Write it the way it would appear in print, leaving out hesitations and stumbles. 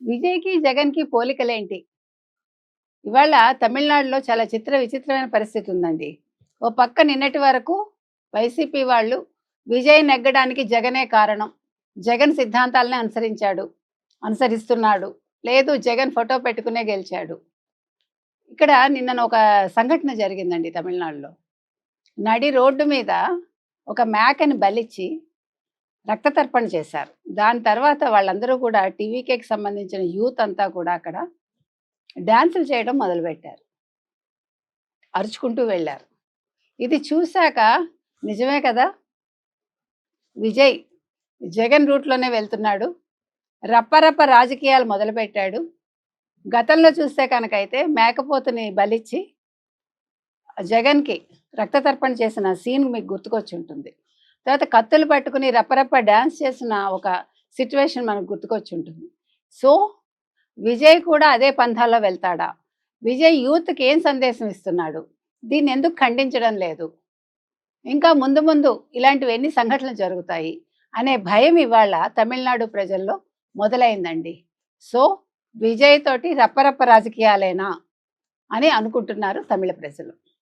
విజయ్‌కి, జగన్‌కి పోలికలేంటి? ఇవాళ తమిళనాడులో చాలా విచిత్రమైన పరిస్థితి ఉందండి. ఓ పక్క నిన్నటి వరకు వైసీపీ వాళ్ళు విజయ్ నెగ్గడానికి జగనే కారణం. జగన్ సిద్ధాంతాలనే అనుసరిస్తున్నాడు. లేదు జగన్ ఫోటో పెట్టుకునే గెలిచాడు. ఇక్కడ నిన్నన ఒక సంఘటన జరిగిందండి తమిళనాడులో. నడి రోడ్డు మీద ఒక మేకని బలిచ్చి రక్తతర్పణ చేశారు. దాని తర్వాత వాళ్ళందరూ కూడా టీవీకేకి సంబంధించిన యూత్ అంతా కూడా అక్కడ డాన్సులు చేయడం మొదలుపెట్టారు. అరుచుకుంటూ వెళ్ళారు. ఇది చూసాక నిజమే కదా! విజయ్ జగన్ రూట్‌లోనే వెళ్తున్నాడు. రప్పరప్ప రాజకీయాలు మొదలుపెట్టాడు. గతంలో చూస్తే కనుకైతే మేకపోతుని బలిచ్చి జగన్‌కి రక్తతర్పణ చేసిన సీన్ మీకు గుర్తుకొచ్చుంటుంది. తర్వాత కత్తులు పట్టుకుని రప్పరప్ప డాన్స్ చేసిన ఒక సిట్యుయేషన్ మనకు గుర్తుకొచ్చుంటుంది. సో, విజయ్ కూడా అదే పంథాలో వెళ్తాడా? విజయ్ యూత్‌కి ఏం సందేశం ఇస్తున్నాడు? దీన్నెందుకు ఖండించడం లేదు? ఇంకా ముందు ముందు ఇలాంటివి ఎన్ని సంఘటనలు జరుగుతాయి అనే భయం ఇవాళ తమిళనాడు ప్రజల్లో మొదలైందండి. సో, విజయ్ తోటి రప్పరప్ప రాజకీయాలేనా అని అనుకుంటున్నారు తమిళ ప్రజలు.